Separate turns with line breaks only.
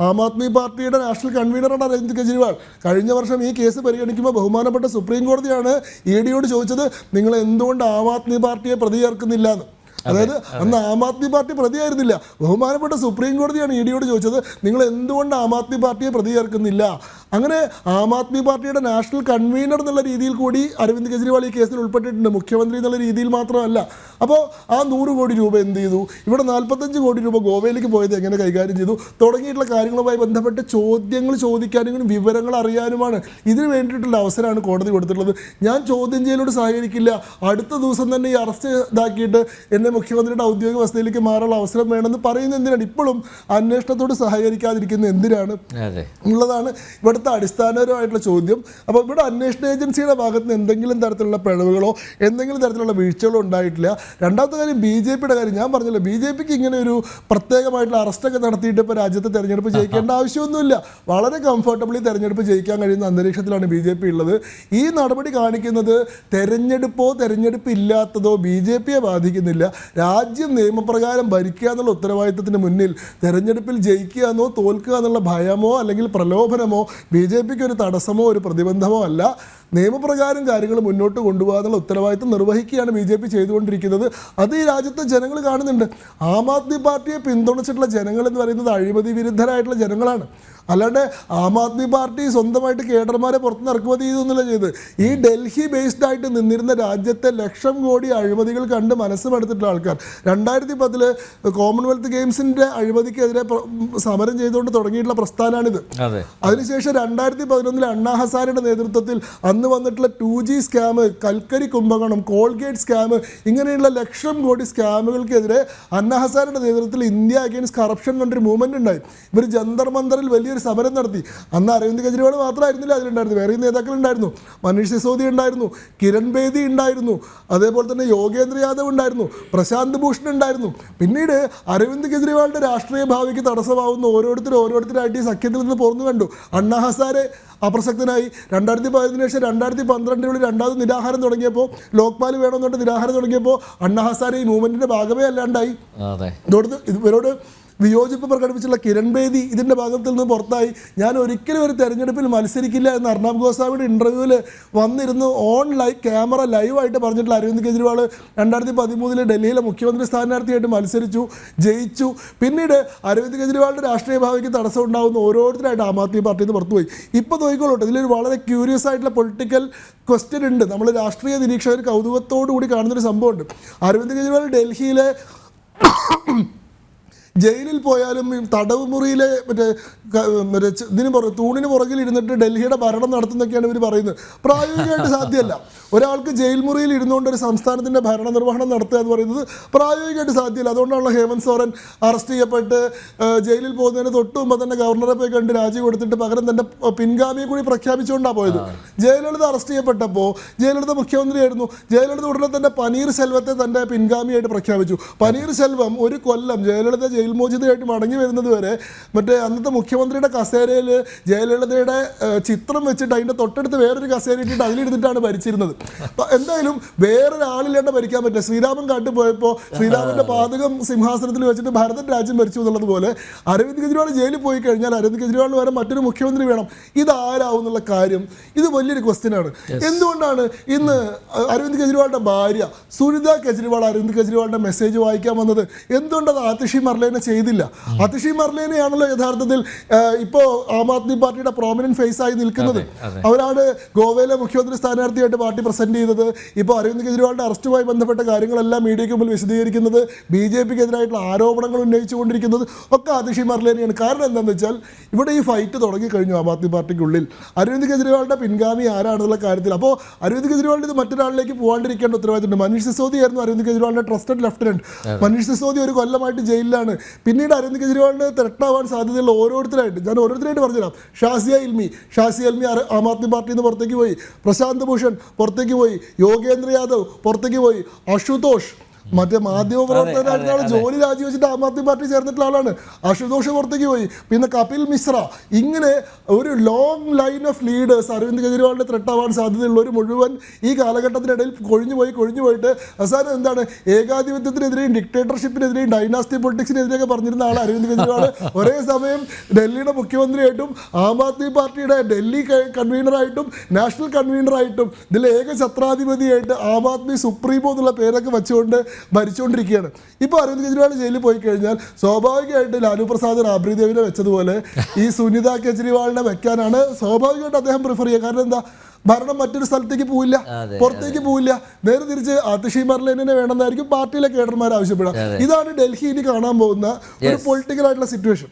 ആം ആദ്മി പാർട്ടിയുടെ നാഷണൽ കൺവീനറാണ് അരവിന്ദ് കെജ്രിവാൾ. കഴിഞ്ഞ വർഷം ഈ കേസ് പരിഗണിക്കുമ്പോൾ ബഹുമാനപ്പെട്ട സുപ്രീം കോടതിയാണ് EDയോട് ചോദിച്ചത്, നിങ്ങൾ എന്തുകൊണ്ട് ആം ആദ്മി പാർട്ടിയെ പ്രതി ചേർക്കുന്നില്ല എന്ന്. അതായത് അന്ന് ആം ആദ്മി പാർട്ടി പ്രതിയായിരുന്നില്ല. ബഹുമാനപ്പെട്ട സുപ്രീം കോടതിയാണ് EDയോട് ചോദിച്ചത്, നിങ്ങൾ എന്തുകൊണ്ട് ആം ആദ്മി പാർട്ടിയെ പ്രതി ചേർക്കുന്നില്ല. അങ്ങനെ ആം ആദ്മി പാർട്ടിയുടെ നാഷണൽ കൺവീനർ എന്നുള്ള രീതിയിൽ കൂടി അരവിന്ദ് കെജ്രിവാൾ ഈ കേസിൽ ഉൾപ്പെട്ടിട്ടുണ്ട്, മുഖ്യമന്ത്രി എന്നുള്ള രീതിയിൽ മാത്രമല്ല. അപ്പോൾ ആ 100 കോടി രൂപ എന്ത് ചെയ്തു, ഇവിടെ 45 കോടി രൂപ ഗോവയിലേക്ക് പോയത് എങ്ങനെ കൈകാര്യം ചെയ്തു തുടങ്ങിയിട്ടുള്ള കാര്യങ്ങളുമായി ബന്ധപ്പെട്ട് ചോദ്യങ്ങൾ ചോദിക്കാനും വിവരങ്ങൾ അറിയാനുമാണ് ഇതിന് വേണ്ടിയിട്ടുള്ള അവസരമാണ് കോടതി കൊടുത്തിട്ടുള്ളത്. ഞാൻ ചോദ്യം ചെയ്യലോട് സഹകരിക്കില്ല, അടുത്ത ദിവസം തന്നെ ഈ അറസ്റ്റ് ഇതാക്കിയിട്ട് എന്നെ മുഖ്യമന്ത്രിയുടെ ഔദ്യോഗിക വസതിയിലേക്ക് മാറാനുള്ള അവസരം വേണമെന്ന് പറയുന്നത് എന്തിനാണ്? ഇപ്പോഴും അന്വേഷണത്തോട് സഹകരിക്കാതിരിക്കുന്നത് എന്തിനാണ് എന്നുള്ളതാണ് ഇവിടുത്തെ അടിസ്ഥാനപരമായിട്ടുള്ള ചോദ്യം. അപ്പോൾ ഇവിടെ അന്വേഷണ ഏജൻസിയുടെ ഭാഗത്ത് നിന്ന് എന്തെങ്കിലും തരത്തിലുള്ള പിഴവുകളോ എന്തെങ്കിലും തരത്തിലുള്ള വീഴ്ചകളോ ഉണ്ടായിട്ടില്ല. രണ്ടാമത്തെ കാര്യം BJPയുടെ കാര്യം. ഞാൻ പറഞ്ഞല്ലോ, BJPക്ക് ഇങ്ങനെ ഒരു പ്രത്യേകമായിട്ടുള്ള അറസ്റ്റൊക്കെ നടത്തിയിട്ട് ഇപ്പോൾ രാജ്യത്തെ തെരഞ്ഞെടുപ്പ് ജയിക്കേണ്ട ആവശ്യമൊന്നുമില്ല. വളരെ കംഫർട്ടബിളി തെരഞ്ഞെടുപ്പ് ജയിക്കാൻ കഴിയുന്ന അന്തരീക്ഷത്തിലാണ് BJP ഉള്ളത്. ഈ നടപടി കാണിക്കുന്നത് തെരഞ്ഞെടുപ്പ് ഇല്ലാത്തതോ BJPയെ ബാധിക്കുന്നില്ല. രാജ്യം നിയമപ്രകാരം ഭരിക്കുക എന്നുള്ള ഉത്തരവാദിത്തത്തിന് മുന്നിൽ തെരഞ്ഞെടുപ്പിൽ ജയിക്കുക എന്നോ തോൽക്കുക എന്നുള്ള ഭയമോ അല്ലെങ്കിൽ പ്രലോഭനമോ BJPക്ക് ഒരു തടസ്സമോ ഒരു പ്രതിബന്ധമോ അല്ല. നിയമപ്രകാരം കാര്യങ്ങൾ മുന്നോട്ട് കൊണ്ടുപോകാനുള്ള ഉത്തരവാദിത്തം നിർവഹിക്കുകയാണ് BJP ചെയ്തുകൊണ്ടിരിക്കുന്നത്. അത് ഈ രാജ്യത്തെ ജനങ്ങൾ കാണുന്നുണ്ട്. ആം ആദ്മി പാർട്ടിയെ പിന്തുണച്ചിട്ടുള്ള ജനങ്ങൾ എന്ന് പറയുന്നത് അഴിമതി വിരുദ്ധരായിട്ടുള്ള ജനങ്ങളാണ്. അല്ലാണ്ട് ആം ആദ്മി പാർട്ടി സ്വന്തമായിട്ട് കേഡർമാരെ പുറത്തുനിന്ന് ഇറക്കുമതി ചെയ്തൊന്നുമില്ല ചെയ്ത്. ഈ ഡൽഹി ബേസ്ഡ് ആയിട്ട് നിന്നിരുന്ന രാജ്യത്തെ ലക്ഷം കോടി അഴിമതികൾ കണ്ട് മനസ്സുമെടുത്തിട്ടുള്ള ആൾക്കാർ 2010 കോമൺവെൽത്ത് ഗെയിംസിൻ്റെ അഴിമതിക്കെതിരെ സമരം ചെയ്തുകൊണ്ട് തുടങ്ങിയിട്ടുള്ള പ്രസ്ഥാനമാണിത്. അതിനുശേഷം 2011 അണ്ണാ ഹസാരയുടെ നേതൃത്വത്തിൽ അന്ന് വന്നിട്ടുള്ള 2G സ്കാം, കൽക്കരി കുംഭകോണം, കോൾഗേറ്റ് സ്കാം, ഇങ്ങനെയുള്ള ലക്ഷം കോടി സ്കാമുകൾക്കെതിരെ അണ്ണാ ഹസാരയുടെ നേതൃത്വത്തിൽ ഇന്ത്യ അഗെയിൻസ്റ്റ് കറപ്ഷൻ കൊണ്ടൊരു മൂവ്മെന്റ് ഉണ്ടായി. ഇവർ ജന്തർ മന്ദറിൽ വലിയൊരു സമരം നടത്തി. അന്ന് അരവിന്ദ് കെജ്രിവാൾ മാത്രമായിരുന്നില്ല അതിലുണ്ടായിരുന്നു, വേറെ നേതാക്കളുണ്ടായിരുന്നു. മനീഷ് സിസോദിയ ഉണ്ടായിരുന്നു, കിരൺ ബേദി ഉണ്ടായിരുന്നു, അതേപോലെ തന്നെ യോഗേന്ദ്ര യാദവ് ഉണ്ടായിരുന്നു, പ്രശാന്ത് ഭൂഷൺ ഉണ്ടായിരുന്നു. പിന്നീട് അരവിന്ദ് കെജ്രിവാളിന്റെ രാഷ്ട്രീയ ഭാവിക്ക് തടസ്സമാവുന്ന ഓരോരുത്തരായിട്ട് ഈ സഖ്യത്തിൽ നിന്ന് പുറന്നു കണ്ടു. അണ്ണാ ഹസാരെ അപ്രസക്തനായി. 2015 ശേഷം 2012 രണ്ടാമത് നിരാഹാരം തുടങ്ങിയപ്പോൾ, ലോക്പാൽ വേണമെന്നുകൊണ്ട് നിരാഹാരം തുടങ്ങിയപ്പോൾ അണ്ണാ ഹസാരെ ഈ മൂവ്മെന്റിന്റെ ഭാഗമേ അല്ലാണ്ടായി. ഇവരോട് വിയോജിപ്പ് പ്രകടിപ്പിച്ചുള്ള കിരൺ ബേദി ഇതിൻ്റെ ഭാഗത്തിൽ നിന്ന് പുറത്തായി. ഞാൻ ഒരിക്കലും ഒരു തെരഞ്ഞെടുപ്പിൽ മത്സരിക്കില്ല എന്ന് അർണാബ് ഗോസ്വാമിയുടെ ഇൻ്റർവ്യൂവിൽ വന്നിരുന്നു ക്യാമറ ലൈവായിട്ട് പറഞ്ഞിട്ടുള്ള അരവിന്ദ് കെജ്രിവാൾ 2013 ഡൽഹിയിലെ മുഖ്യമന്ത്രി സ്ഥാനാർത്ഥിയായിട്ട് മത്സരിച്ചു, ജയിച്ചു. പിന്നീട് അരവിന്ദ് കെജ്രിവാളിൻ്റെ രാഷ്ട്രീയ ഭാവിക്ക് തടസ്സം ഉണ്ടാകുന്ന ഓരോരുത്തരായിട്ട് ആം ആദ്മി പാർട്ടിയിൽ നിന്ന് പുറത്തുപോയി. ഇപ്പോൾ നോക്കിക്കോളട്ടെ, ഇതിലൊരു വളരെ ക്യൂരിയസ് ആയിട്ടുള്ള പൊളിറ്റിക്കൽ ക്വസ്റ്റ്യൻ ഉണ്ട്. നമ്മൾ രാഷ്ട്രീയ നിരീക്ഷകർ കൗതുകത്തോടു കൂടി കാണുന്നൊരു സംഭവമുണ്ട്. അരവിന്ദ് കെജ്രിവാൾ ഡൽഹിയിലെ ജയിലിൽ പോയാലും തടവ് മുറിയിലെ തൂണിന് പുറകിൽ ഇരുന്നിട്ട് ഡൽഹിയുടെ ഭരണം നടത്തുന്നൊക്കെയാണ് ഇവർ പറയുന്നത്. പ്രായോഗികമായിട്ട് സാധ്യമല്ല. ഒരാൾക്ക് ജയിൽ മുറിയിൽ ഇരുന്നുകൊണ്ട് ഒരു സംസ്ഥാനത്തിൻ്റെ ഭരണനിർവഹണം നടത്തുക എന്ന് പറയുന്നത് പ്രായോഗികമായിട്ട് സാധ്യമല്ല. അതുകൊണ്ടാണല്ലോ ഹേമന്ത് സോറൻ അറസ്റ്റ് ചെയ്യപ്പെട്ട് ജയിലിൽ പോകുന്നതിന് തൊട്ട് മുമ്പ് തന്നെ ഗവർണറെ പോയി കണ്ട് രാജി കൊടുത്തിട്ട് പകരം തൻ്റെ പിൻഗാമിയെ കൂടി പ്രഖ്യാപിച്ചുകൊണ്ടാണ് പോയത്. ജയലളിത അറസ്റ്റ് ചെയ്യപ്പെട്ടപ്പോൾ ജയലളിത മുഖ്യമന്ത്രിയായിരുന്നു. ജയലളിത ഉടനെ തന്നെ പനീർ സെൽവത്തെ തൻ്റെ പിൻഗാമിയായിട്ട് പ്രഖ്യാപിച്ചു. പനീർ സെൽവം ഒരു കൊല്ലം ജയലളിത ജയിൽ മോചിതയായിട്ട് മടങ്ങി വരുന്നത് വരെ മറ്റേ അന്നത്തെ മുഖ്യമന്ത്രിയുടെ കസേരയിൽ ജയലളിതയുടെ ചിത്രം വെച്ചിട്ട് അതിൻ്റെ തൊട്ടടുത്ത് വേറൊരു കസേര ഇട്ടിട്ട് അതിലിരുന്നിട്ടാണ് ഭരിച്ചിരുന്നത്. എന്തായാലും വേറൊരാളില്ലാണ്ട് ഭരിക്കാൻ പറ്റില്ല. ശ്രീരാമൻ കാട്ടിൽ പോയപ്പോൾ ശ്രീരാമന്റെ പാതകം സിംഹാസനത്തിൽ വെച്ചിട്ട് ഭാരതൻ രാജ്യം ഭരിച്ചു എന്നുള്ളത് പോലെ അരവിന്ദ് കെജ്രിവാൾ ജയിലിൽ പോയി കഴിഞ്ഞാൽ അരവിന്ദ് കെജ്രിവാളിന് വരെ മറ്റൊരു മുഖ്യമന്ത്രി വേണം. ഇതാരാവും എന്നുള്ള കാര്യം ഇത് വലിയൊരു ക്വസ്റ്റ്യനാണ്. എന്തുകൊണ്ടാണ് ഇന്ന് അരവിന്ദ് കെജ്രിവാളിന്റെ ഭാര്യ സുനിത കെജ്രിവാൾ അരവിന്ദ് കെജ്രിവാളിന്റെ മെസ്സേജ് വായിക്കാൻ വന്നത്? എന്തുകൊണ്ടത് ആതിഷി മർലേന ചെയ്തില്ല? ആതിഷി മർലേനയാണല്ലോ യഥാർത്ഥത്തിൽ ഇപ്പോൾ ആം ആദ്മി പാർട്ടിയുടെ പ്രോമിനന്റ് ഫേസ് ആയി നിൽക്കുന്നത്. അവരാണ് ഗോവയിലെ മുഖ്യമന്ത്രി സ്ഥാനാർത്ഥിയായിട്ട് പാർട്ടി പ്രസന്റ് ചെയ്തത്. ഇപ്പോൾ അരവിന്ദ് കെജ്രിവാളിന്റെ അറസ്റ്റുമായി ബന്ധപ്പെട്ട കാര്യങ്ങളെല്ലാം മീഡിയയ്ക്ക് മുമ്പിൽ വിശദീകരിക്കുന്നത്, BJPക്കെതിരായിട്ടുള്ള ആരോപണങ്ങൾ ഉന്നയിച്ചുകൊണ്ടിരിക്കുന്നത് ഒക്കെ ആതിഷി മർലേനയാണ്. കാരണം എന്താണെന്ന് വെച്ചാൽ ഇവിടെ ഈ ഫൈറ്റ് തുടങ്ങിക്കഴിഞ്ഞു ആം ആദ്മി പാർട്ടിക്കുള്ളിൽ. അരവിന്ദ് കെജ്രിവാളിന്റെ പിൻഗാമി ആരാണെന്നുള്ള കാര്യത്തിൽ. അപ്പോൾ അരവിന്ദ് കെജ്രിവാളിന് ഇത് മറ്റൊരാളിലേക്ക് പോകാണ്ടിരിക്കേണ്ട ഉത്തരവാദിത്തമുണ്ട്. മനീഷ് സിസോദിയ ആയിരുന്നു അരവിന്ദ് കെജ്രിവാളിന്റെ ട്രസ്റ്റഡ് ലെഫ്റ്റനന്റ്. മനീഷ് സിസോദിയ ഒരു കൊല്ലമായിട്ട് ജയിലിലാണ്. പിന്നീട് അരവിന്ദ് കെജ്രിവാളിന് ത്രെട്ടാവാൻ സാധ്യതയുള്ള ഓരോരുത്തരായിട്ട് പറഞ്ഞുതരാം. ഷാസിയ ഇൽമി ആം ആദ്മി പാർട്ടിയിൽ നിന്ന് പുറത്തേക്ക് പോയി. പ്രശാന്ത് ഭൂഷൺ പുറത്തേക്ക് പോയി. യോഗേന്ദ്ര യാദവ് പുറത്തേക്ക് പോയി. അശുതോഷ് മറ്റേ മാധ്യമ പ്രവർത്തകനായിരുന്ന ആൾ ജോലി രാജിവെച്ചിട്ട് ആം ആദ്മി പാർട്ടി ചേർന്നിട്ടുള്ള ആളാണ്. അശുതോഷ് പുറത്തേക്ക് പോയി, പിന്നെ കപിൽ മിശ്ര, ഇങ്ങനെ ഒരു long line of leaders Arvind കെജ്രിവാളിന്റെ ത്രെട്ട് ആവാൻ സാധ്യതയുള്ളവർ മുഴുവൻ ഈ കാലഘട്ടത്തിനിടയിൽ കൊഴിഞ്ഞു പോയിട്ട് അവസാനം എന്താണ് ഏകാധിപത്യത്തിനെതിരെയും ഡിക്റ്റേറ്റർഷിപ്പിനെതിരെയും ഡൈനാസ്റ്റി പൊളിറ്റിക്സിനെതിരെയൊക്കെ പറഞ്ഞിരുന്ന ആൾ അരവിന്ദ് കെജ്രിവാൾ ഒരേ സമയം ഡൽഹിയുടെ മുഖ്യമന്ത്രിയായിട്ടും ആം ആദ്മി പാർട്ടിയുടെ ഡൽഹി കൺവീനറായിട്ടും നാഷണൽ കൺവീനറായിട്ടും ഇതിൽ ഏക ഛത്രാധിപതിയായിട്ട് ആം ആദ്മി സുപ്രീമോ എന്നുള്ള പേരൊക്കെ വെച്ചുകൊണ്ട് ഭരിച്ചുകൊണ്ടിരിക്കുകയാണ്. ഇപ്പോൾ അരവിന്ദ് കെജ്രിവാൾ ജയിലിൽ പോയി കഴിഞ്ഞാൽ സ്വാഭാവികമായിട്ട് ലാലു പ്രസാദ് രാബ്രി ദേവിനെ വെച്ചതുപോലെ ഈ സുനിത കെജ്രിവാളിനെ വെക്കാനാണ് സ്വാഭാവികമായിട്ട് അദ്ദേഹം പ്രിഫർ ചെയ്യുക. കാരണം എന്താ, ഭരണം മറ്റൊരു സ്ഥലത്തേക്ക് പോവില്ല, പുറത്തേക്ക് പോവില്ല. നേരെ തിരിച്ച് ആതിഷി മർലേനെ വേണമെന്നായിരിക്കും പാർട്ടിയിലെ കേഡർമാർ ആവശ്യപ്പെടുക. ഇതാണ് ഡൽഹി ഇനി കാണാൻ പോകുന്ന ഒരു പൊളിറ്റിക്കൽ ആയിട്ടുള്ള സിറ്റുവേഷൻ.